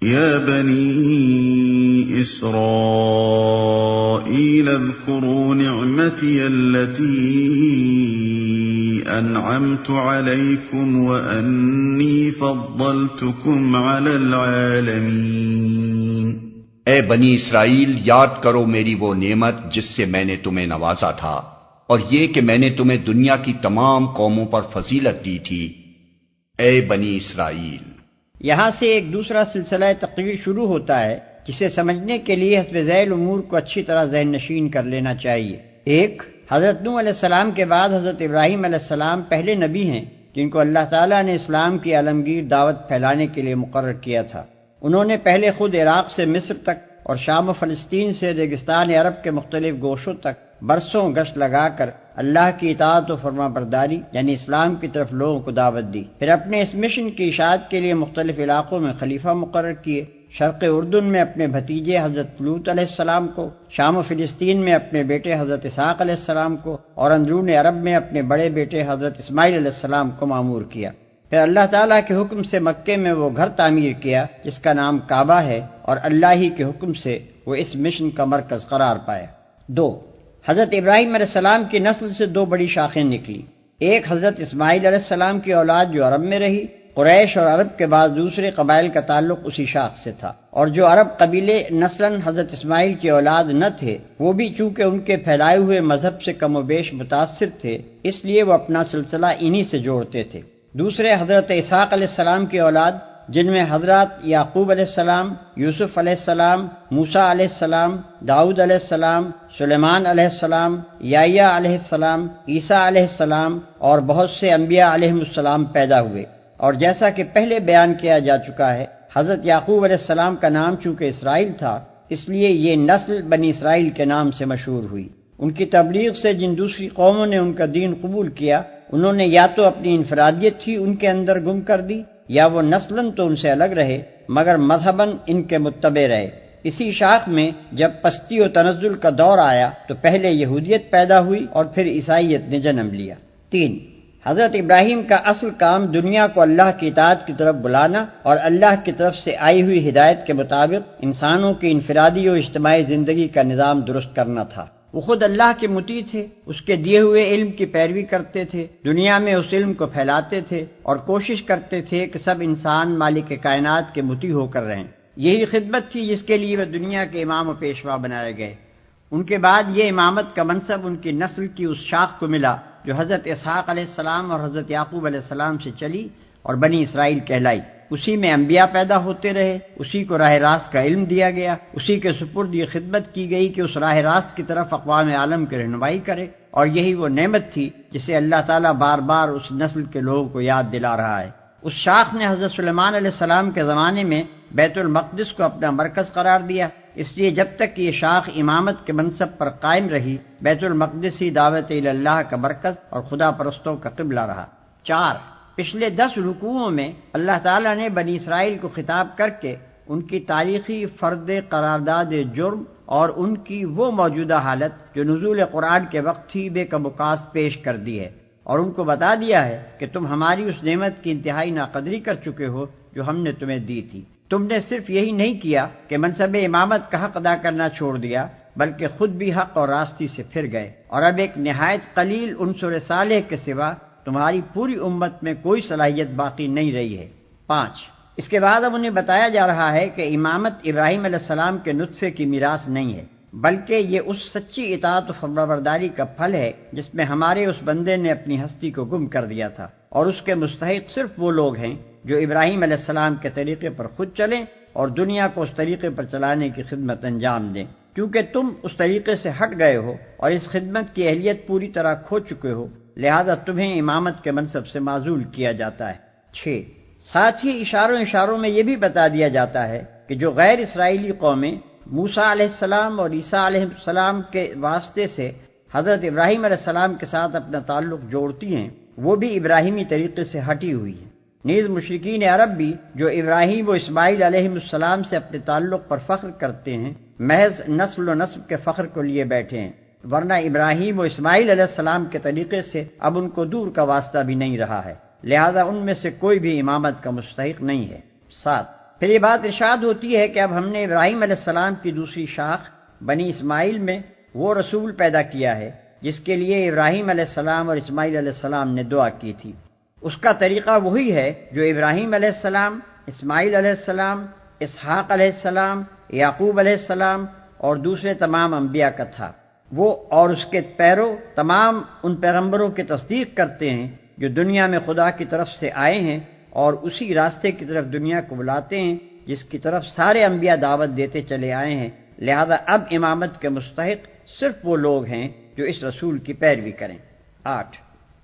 يا بني إسرائيل اذكروا نعمتي التي أنعمت عليكم وأني فضلتكم على العالمين۔ اے بنی اسرائیل، یاد کرو میری وہ نعمت جس سے میں نے تمہیں نوازا تھا، اور یہ کہ میں نے تمہیں دنیا کی تمام قوموں پر فضیلت دی تھی۔ اے بنی اسرائیل، یہاں سے ایک دوسرا سلسلہ تقریر شروع ہوتا ہے جسے سمجھنے کے لیے حسب ذیل امور کو اچھی طرح ذہن نشین کر لینا چاہیے۔ ایک، حضرت نوح علیہ السلام کے بعد حضرت ابراہیم علیہ السلام پہلے نبی ہیں جن کو اللہ تعالیٰ نے اسلام کی عالمگیر دعوت پھیلانے کے لیے مقرر کیا تھا۔ انہوں نے پہلے خود عراق سے مصر تک اور شام و فلسطین سے ریگستان عرب کے مختلف گوشوں تک برسوں گشت لگا کر اللہ کی اطاعت و فرما برداری یعنی اسلام کی طرف لوگوں کو دعوت دی۔ پھر اپنے اس مشن کی اشاعت کے لیے مختلف علاقوں میں خلیفہ مقرر کیے، شرق اردن میں اپنے بھتیجے حضرت لوط علیہ السلام کو، شام و فلسطین میں اپنے بیٹے حضرت اسحاق علیہ السلام کو، اور اندرون عرب میں اپنے بڑے بیٹے حضرت اسماعیل علیہ السلام کو مامور کیا۔ پھر اللہ تعالیٰ کے حکم سے مکے میں وہ گھر تعمیر کیا جس کا نام کعبہ ہے، اور اللہ ہی کے حکم سے وہ اس مشن کا مرکز قرار پایا۔ دو، حضرت ابراہیم علیہ السلام کی نسل سے دو بڑی شاخیں نکلی۔ ایک حضرت اسماعیل علیہ السلام کی اولاد جو عرب میں رہی، قریش اور عرب کے بعد دوسرے قبائل کا تعلق اسی شاخ سے تھا، اور جو عرب قبیلے نسلاً حضرت اسماعیل کی اولاد نہ تھے وہ بھی چونکہ ان کے پھیلائے ہوئے مذہب سے کم و بیش متاثر تھے، اس لیے وہ اپنا سلسلہ انہی سے جوڑتے تھے۔ دوسرے حضرت اسحاق علیہ السلام کی اولاد جن میں حضرات یعقوب علیہ السلام، یوسف علیہ السلام، موسیٰ علیہ السلام، داؤد علیہ السلام، سلیمان علیہ السلام، یحییٰ علیہ السلام، عیسیٰ علیہ السلام اور بہت سے انبیاء علیہ السلام پیدا ہوئے۔ اور جیسا کہ پہلے بیان کیا جا چکا ہے، حضرت یعقوب علیہ السلام کا نام چونکہ اسرائیل تھا اس لیے یہ نسل بنی اسرائیل کے نام سے مشہور ہوئی۔ ان کی تبلیغ سے جن دوسری قوموں نے ان کا دین قبول کیا، انہوں نے یا تو اپنی انفرادیت ہی ان کے اندر گم کر دی، یا وہ نسلاً تو ان سے الگ رہے مگر مذہباً ان کے متبع رہے۔ اسی شاخ میں جب پستی و تنزل کا دور آیا تو پہلے یہودیت پیدا ہوئی اور پھر عیسائیت نے جنم لیا۔ تین، حضرت ابراہیم کا اصل کام دنیا کو اللہ کی اطاعت کی طرف بلانا اور اللہ کی طرف سے آئی ہوئی ہدایت کے مطابق انسانوں کی انفرادی و اجتماعی زندگی کا نظام درست کرنا تھا۔ وہ خود اللہ کے مطیع تھے، اس کے دیے ہوئے علم کی پیروی کرتے تھے، دنیا میں اس علم کو پھیلاتے تھے اور کوشش کرتے تھے کہ سب انسان مالک کائنات کے مطیع ہو کر رہیں۔ یہی خدمت تھی جس کے لیے وہ دنیا کے امام و پیشوا بنائے گئے۔ ان کے بعد یہ امامت کا منصب ان کی نسل کی اس شاخ کو ملا جو حضرت اسحاق علیہ السلام اور حضرت یعقوب علیہ السلام سے چلی اور بنی اسرائیل کہلائی۔ اسی میں انبیاء پیدا ہوتے رہے، اسی کو راہ راست کا علم دیا گیا، اسی کے سپرد یہ خدمت کی گئی کہ اس راہ راست کی طرف اقوام عالم کی رہنمائی کرے، اور یہی وہ نعمت تھی جسے اللہ تعالیٰ بار بار اس نسل کے لوگوں کو یاد دلا رہا ہے۔ اس شاخ نے حضرت سلیمان علیہ السلام کے زمانے میں بیت المقدس کو اپنا مرکز قرار دیا، اس لیے جب تک یہ شاخ امامت کے منصب پر قائم رہی، بیت المقدس ہی دعوت اللہ کا مرکز اور خدا پرستوں کا قبلہ رہا۔ چار، پچھلے 10 رکوعوں میں اللہ تعالیٰ نے بنی اسرائیل کو خطاب کر کے ان کی تاریخی فرد قرارداد جرم اور ان کی وہ موجودہ حالت جو نزول قرآن کے وقت ہی بے کموکاست پیش کر دی ہے، اور ان کو بتا دیا ہے کہ تم ہماری اس نعمت کی انتہائی ناقدری کر چکے ہو جو ہم نے تمہیں دی تھی۔ تم نے صرف یہی نہیں کیا کہ منصب امامت کا حق ادا کرنا چھوڑ دیا، بلکہ خود بھی حق اور راستی سے پھر گئے، اور اب ایک نہایت قلیل عنصر صالح کے سوا تمہاری پوری امت میں کوئی صلاحیت باقی نہیں رہی ہے۔ 5، اس کے بعد اب انہیں بتایا جا رہا ہے کہ امامت ابراہیم علیہ السلام کے نطفے کی میراث نہیں ہے، بلکہ یہ اس سچی اطاعت و فرمانبرداری کا پھل ہے جس میں ہمارے اس بندے نے اپنی ہستی کو گم کر دیا تھا، اور اس کے مستحق صرف وہ لوگ ہیں جو ابراہیم علیہ السلام کے طریقے پر خود چلیں اور دنیا کو اس طریقے پر چلانے کی خدمت انجام دیں۔ کیونکہ تم اس طریقے سے ہٹ گئے ہو اور اس خدمت کی اہلیت پوری طرح کھو چکے ہو، لہذا تمہیں امامت کے منصب سے معزول کیا جاتا ہے۔ 6، ساتھ ہی اشاروں میں یہ بھی بتا دیا جاتا ہے کہ جو غیر اسرائیلی قومیں موسیٰ علیہ السلام اور عیسیٰ علیہ السلام کے واسطے سے حضرت ابراہیم علیہ السلام کے ساتھ اپنا تعلق جوڑتی ہیں، وہ بھی ابراہیمی طریقے سے ہٹی ہوئی ہیں۔ نیز مشرکین عرب بھی جو ابراہیم و اسماعیل علیہ السلام سے اپنے تعلق پر فخر کرتے ہیں، محض نسل و نسب کے فخر کو لیے بیٹھے ہیں، ورنہ ابراہیم و اسماعیل علیہ السلام کے طریقے سے اب ان کو دور کا واسطہ بھی نہیں رہا ہے، لہذا ان میں سے کوئی بھی امامت کا مستحق نہیں ہے۔ 7، پھر یہ بات ارشاد ہوتی ہے کہ اب ہم نے ابراہیم علیہ السلام کی دوسری شاخ بنی اسماعیل میں وہ رسول پیدا کیا ہے جس کے لیے ابراہیم علیہ السلام اور اسماعیل علیہ السلام نے دعا کی تھی۔ اس کا طریقہ وہی ہے جو ابراہیم علیہ السلام، اسماعیل علیہ السلام، اسحاق علیہ السلام، یعقوب علیہ السلام اور دوسرے تمام انبیاء کا تھا۔ وہ اور اس کے پیرو تمام ان پیغمبروں کی تصدیق کرتے ہیں جو دنیا میں خدا کی طرف سے آئے ہیں اور اسی راستے کی طرف دنیا کو بلاتے ہیں جس کی طرف سارے انبیاء دعوت دیتے چلے آئے ہیں۔ لہذا اب امامت کے مستحق صرف وہ لوگ ہیں جو اس رسول کی پیروی کریں۔ 8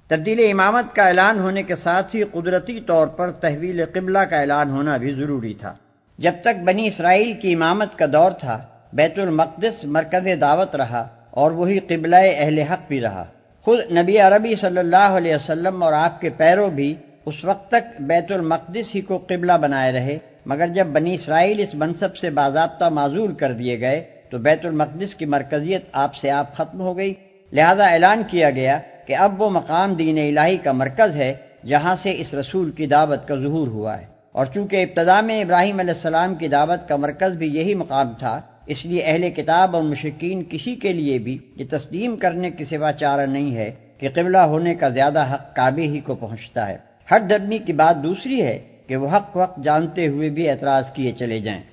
تبدیل امامت کا اعلان ہونے کے ساتھ ہی قدرتی طور پر تحویل قبلہ کا اعلان ہونا بھی ضروری تھا۔ جب تک بنی اسرائیل کی امامت کا دور تھا، بیت المقدس مرکز دعوت رہا اور وہی قبلہ اہل حق بھی رہا۔ خود نبی عربی صلی اللہ علیہ وسلم اور آپ کے پیرو بھی اس وقت تک بیت المقدس ہی کو قبلہ بنائے رہے، مگر جب بنی اسرائیل اس منصب سے باضابطہ معزول کر دیے گئے تو بیت المقدس کی مرکزیت آپ سے آپ ختم ہو گئی۔ لہذا اعلان کیا گیا کہ اب وہ مقام دین الہی کا مرکز ہے جہاں سے اس رسول کی دعوت کا ظہور ہوا ہے، اور چونکہ ابتدا میں ابراہیم علیہ السلام کی دعوت کا مرکز بھی یہی مقام تھا، اس لیے اہل کتاب اور مشرکین کسی کے لیے بھی یہ تسلیم کرنے کے سوا چارہ نہیں ہے کہ قبلہ ہونے کا زیادہ حق کعبے ہی کو پہنچتا ہے۔ ہٹ دھرمی کی بات دوسری ہے کہ وہ حق وقت جانتے ہوئے بھی اعتراض کیے چلے جائیں۔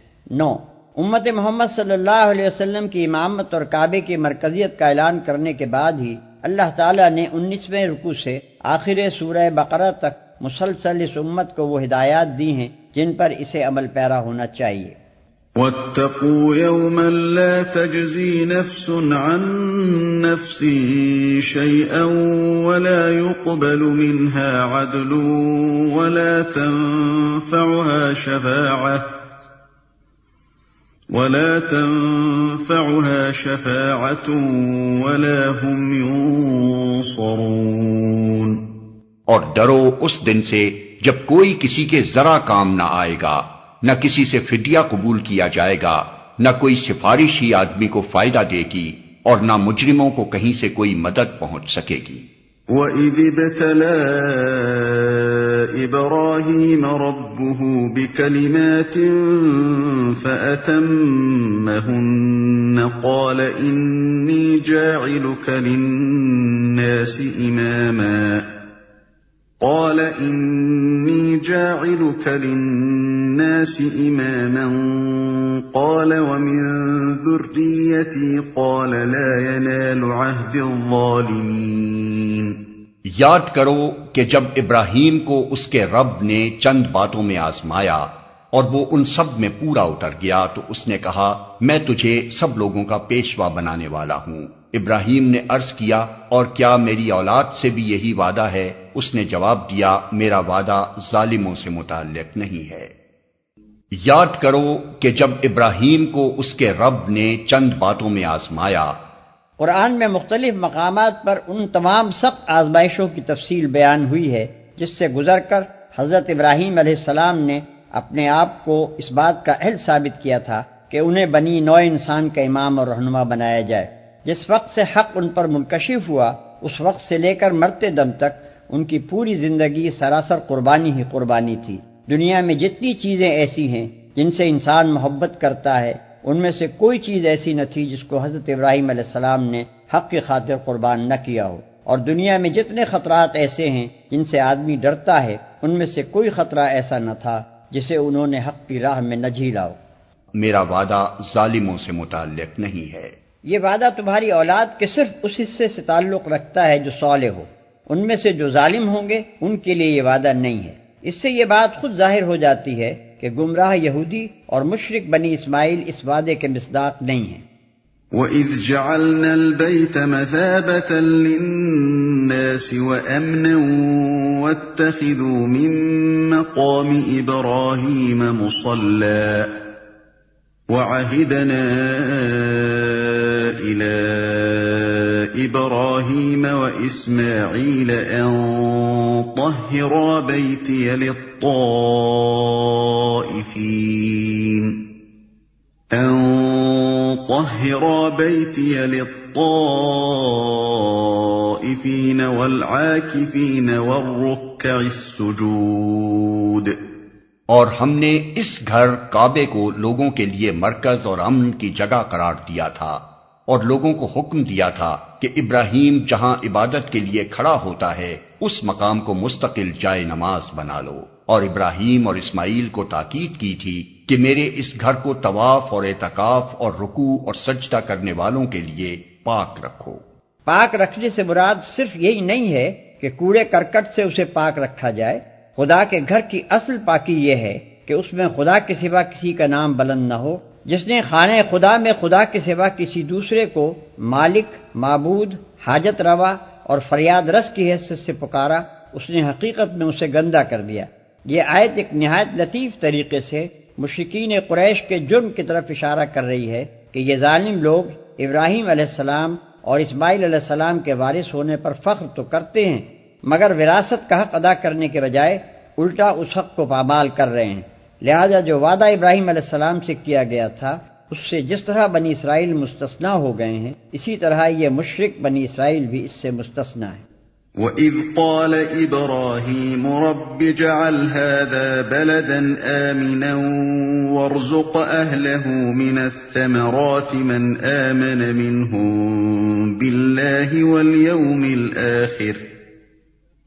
9 امت محمد صلی اللہ علیہ وسلم کی امامت اور کعبے کی مرکزیت کا اعلان کرنے کے بعد ہی اللہ تعالیٰ نے 19ویں رکوع سے آخر سورہ بقرہ تک مسلسل اس امت کو وہ ہدایات دی ہیں جن پر اسے عمل پیرا ہونا چاہیے۔ وَاتَّقُوا يَوْمًا لَا تَجْزِي نَفْسٌ عَن نَفْسٍ شَيْئًا وَلَا يُقْبَلُ مِنْهَا عَدْلٌ وَلَا تَنفَعُهَا شَفَاعَةٌ وَلَا هُمْ يُنصَرُونَ۔ اور ڈرو اس دن سے جب کوئی کسی کے ذرا کام نہ آئے گا، نہ کسی سے فدیہ قبول کیا جائے گا، نہ کوئی سفارش ہی آدمی کو فائدہ دے گی، اور نہ مجرموں کو کہیں سے کوئی مدد پہنچ سکے گی۔ وَإِذِ ابْتَلَىٰ إِبْرَاهِيمَ رَبُّهُ بِكَلِمَاتٍ فَأَتَمَّهُنَّ قَالَ إِنِّي جَاعِلُكَ لِلنَّاسِ إِمَامًا قَالَ وَمِن ذُرِّيَّتِي قَالَ لَا يَنَالُ عَهْدِ الظَّالِمِينَ۔ یاد کرو کہ جب ابراہیم کو اس کے رب نے چند باتوں میں آزمایا اور وہ ان سب میں پورا اتر گیا تو اس نے کہا، میں تجھے سب لوگوں کا پیشوا بنانے والا ہوں۔ ابراہیم نے عرض کیا، اور کیا میری اولاد سے بھی یہی وعدہ ہے؟ اس نے جواب دیا، میرا وعدہ ظالموں سے متعلق نہیں ہے۔ یاد کرو کہ جب ابراہیم کو اس کے رب نے چند باتوں میں آزمایا۔ قرآن میں مختلف مقامات پر ان تمام سخت آزمائشوں کی تفصیل بیان ہوئی ہے جس سے گزر کر حضرت ابراہیم علیہ السلام نے اپنے آپ کو اس بات کا اہل ثابت کیا تھا کہ انہیں بنی نوع انسان کا امام اور رہنما بنایا جائے۔ جس وقت سے حق ان پر منکشف ہوا، اس وقت سے لے کر مرتے دم تک ان کی پوری زندگی سراسر قربانی ہی قربانی تھی۔ دنیا میں جتنی چیزیں ایسی ہیں جن سے انسان محبت کرتا ہے، ان میں سے کوئی چیز ایسی نہ تھی جس کو حضرت ابراہیم علیہ السلام نے حق کی خاطر قربان نہ کیا ہو، اور دنیا میں جتنے خطرات ایسے ہیں جن سے آدمی ڈرتا ہے، ان میں سے کوئی خطرہ ایسا نہ تھا جسے انہوں نے حق کی راہ میں نہ جھیلا ہو۔ میرا وعدہ ظالموں سے متعلق نہیں ہے۔ یہ وعدہ تمہاری اولاد کے صرف اس حصے سے تعلق رکھتا ہے جو صالح ہو، ان میں سے جو ظالم ہوں گے ان کے لیے یہ وعدہ نہیں ہے۔ اس سے یہ بات خود ظاہر ہو جاتی ہے کہ گمراہ یہودی اور مشرک بنی اسماعیل اس وعدے کے مصداق نہیں ہیں۔ وَإِذْ جَعَلْنَا الْبَيْتَ مَثَابَةً لِلنَّاسِ وَأَمْنًا وَاتَّخِذُوا مِن مَّقَامِ إِبْرَاهِيمَ مُصَلًّى وَعَهِدْنَا إِلَىٰ إِبْرَاهِيمَ وَإِسْمَاعِيلَ أَن طَهِّرَا بَيْتِيَ لِلطَّائِفِينَ وَالْعَاكِفِينَ وَالرُّكَّعِ السُّجُودِ۔ اور ہم نے اس گھر کعبے کو لوگوں کے لیے مرکز اور امن کی جگہ قرار دیا تھا، اور لوگوں کو حکم دیا تھا کہ ابراہیم جہاں عبادت کے لیے کھڑا ہوتا ہے اس مقام کو مستقل جائے نماز بنا لو، اور ابراہیم اور اسماعیل کو تاکید کی تھی کہ میرے اس گھر کو طواف اور اعتکاف اور رکوع اور سجدہ کرنے والوں کے لیے پاک رکھو۔ پاک رکھنے سے مراد صرف یہی نہیں ہے کہ کوڑے کرکٹ سے اسے پاک رکھا جائے۔ خدا کے گھر کی اصل پاکی یہ ہے کہ اس میں خدا کے سوا کسی کا نام بلند نہ ہو۔ جس نے خانہ خدا میں خدا کے سوا کسی دوسرے کو مالک، معبود، حاجت روا اور فریاد رس کی حیثیت سے پکارا، اس نے حقیقت میں اسے گندہ کر دیا۔ یہ آیت ایک نہایت لطیف طریقے سے مشرکین قریش کے جرم کی طرف اشارہ کر رہی ہے کہ یہ ظالم لوگ ابراہیم علیہ السلام اور اسماعیل علیہ السلام کے وارث ہونے پر فخر تو کرتے ہیں، مگر وراثت کا حق ادا کرنے کے بجائے الٹا اس حق کو پامال کر رہے ہیں۔ لہذا جو وعدہ ابراہیم علیہ السلام سے کیا گیا تھا اس سے جس طرح بنی اسرائیل مستثنا ہو گئے ہیں، اسی طرح یہ مشرک بنی اسرائیل بھی اس سے مستثنا ہے۔ وَإِذْ قَالَ إِبْرَاهِيمُ رَبِّ اجْعَلْ هَٰذَا بَلَدًا آمِنًا وَارْزُقْ أَهْلَهُ مِنَ الثَّمَرَاتِ مَنْ آمَنَ مِنْهُم بِاللَّهِ وَالْيَوْمِ الْآخِرِ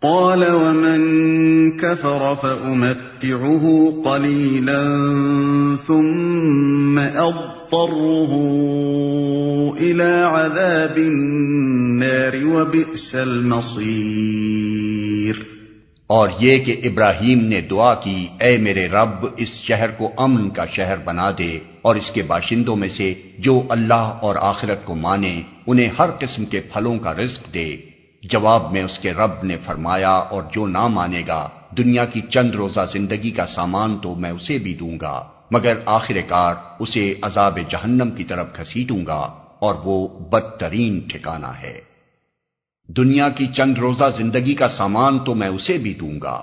قَالَ وَمَن كَفَرَ فَأُمَتِّعُهُ قَلِيلًا ثُمَّ أَضْطَرُّهُ إِلَىٰ عَذَابِ النَّارِ وَبِئْسَ الْمَصِيرُ۔ اور یہ کہ ابراہیم نے دعا کی، اے میرے رب اس شہر کو امن کا شہر بنا دے اور اس کے باشندوں میں سے جو اللہ اور آخرت کو مانے انہیں ہر قسم کے پھلوں کا رزق دے۔ جواب میں اس کے رب نے فرمایا، اور جو نہ مانے گا دنیا کی چند روزہ زندگی کا سامان تو میں اسے بھی دوں گا، مگر آخر کار اسے عذاب جہنم کی طرف گھسیٹوں گا، اور وہ بدترین ٹھکانہ ہے۔ دنیا کی چند روزہ زندگی کا سامان تو میں اسے بھی دوں گا۔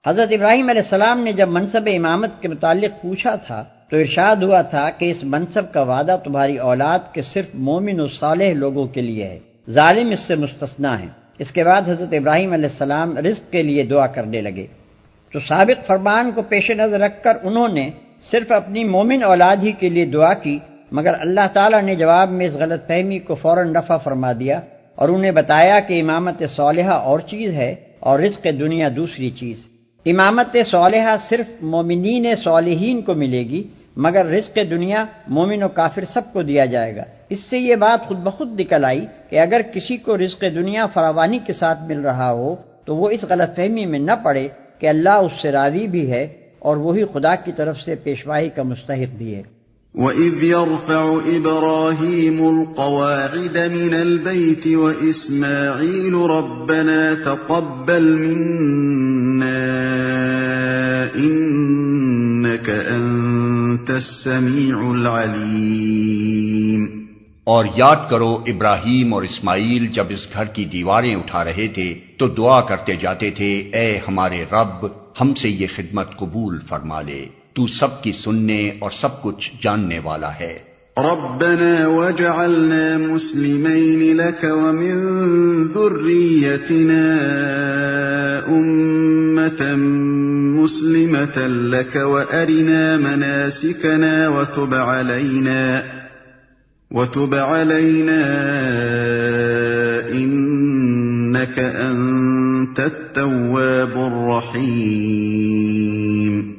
حضرت ابراہیم علیہ السلام نے جب منصب امامت کے متعلق پوچھا تھا تو ارشاد ہوا تھا کہ اس منصب کا وعدہ تمہاری اولاد کے صرف مومن و صالح لوگوں کے لیے ہے، ظالم اس سے مستثنا ہے۔ اس کے بعد حضرت ابراہیم علیہ السلام رزق کے لیے دعا کرنے لگے، تو سابق فرمان کو پیش نظر رکھ کر انہوں نے صرف اپنی مومن اولاد ہی کے لیے دعا کی، مگر اللہ تعالیٰ نے جواب میں اس غلط فہمی کو فوراً رفع فرما دیا اور انہیں بتایا کہ امامت صالحہ اور چیز ہے اور رزق دنیا دوسری چیز۔ امامت صالحہ صرف مومنین صالحین کو ملے گی، مگر رزق دنیا مومن و کافر سب کو دیا جائے گا۔ اس سے یہ بات خود بخود نکل آئی کہ اگر کسی کو رزق دنیا فراوانی کے ساتھ مل رہا ہو تو وہ اس غلط فہمی میں نہ پڑے کہ اللہ اس سے راضی بھی ہے اور وہی خدا کی طرف سے پیشوائی کا مستحق بھی ہے۔ وَإِذْ يَرْفَعُ إِبْرَاهِيمُ الْقَوَاعِدَ مِنَ الْبَيْتِ وَإِسْمَاعِيلُ رَبَّنَا تَقَبَّلْ مِنَّا إِنَّكَ أَنتَ السَّمِيعُ الْعَلِيمُ۔ اور یاد کرو ابراہیم اور اسماعیل جب اس گھر کی دیواریں اٹھا رہے تھے تو دعا کرتے جاتے تھے، اے ہمارے رب ہم سے یہ خدمت قبول فرما لے، تو سب کی سننے اور سب کچھ جاننے والا ہے۔ ربنا واجعلنا مسلمين لك ومن ذريتنا أمة مسلمة لك وأرنا مناسكنا وتب علينا إنك أنت التواب الرحيم۔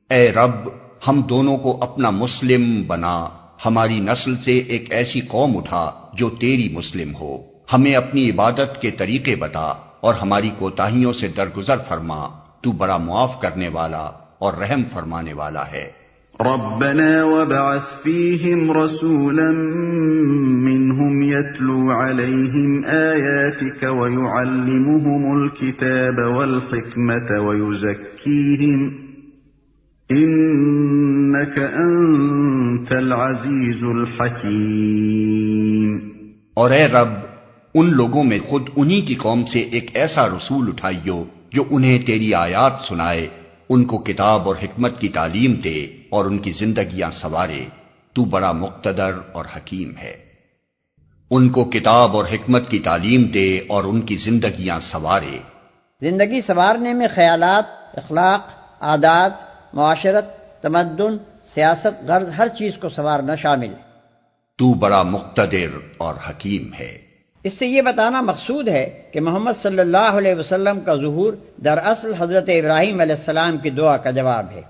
اے رب ہم دونوں کو اپنا مسلم بنا، ہماری نسل سے ایک ایسی قوم اٹھا جو تیری مسلم ہو، ہمیں اپنی عبادت کے طریقے بتا اور ہماری کوتاہیوں سے درگزر فرما، تو بڑا معاف کرنے والا اور رحم فرمانے والا ہے۔ ربنا وابعث فيهم رسولا منهم يتلو عليهم آياتك ويعلمهم الكتاب والحكمة ويزكيهم إنك أنت العزيز الحكيم۔ اور اے رب ان لوگوں میں خود انہی کی قوم سے ایک ایسا رسول اٹھائیو جو انہیں تیری آیات سنائے، ان کو کتاب اور حکمت کی تعلیم دے اور ان کی زندگیاں سنوارے، تو بڑا مقتدر اور حکیم ہے۔ ان کو کتاب اور حکمت کی تعلیم دے اور ان کی زندگیاں سنوارے۔ زندگی سنوارنے میں خیالات، اخلاق، عادات، معاشرت، تمدن، سیاست، غرض ہر چیز کو سنوارنا شامل ہے۔ تو بڑا مقتدر اور حکیم ہے۔ اس سے یہ بتانا مقصود ہے کہ محمد صلی اللہ علیہ وسلم کا ظہور دراصل حضرت ابراہیم علیہ السلام کی دعا کا جواب ہے۔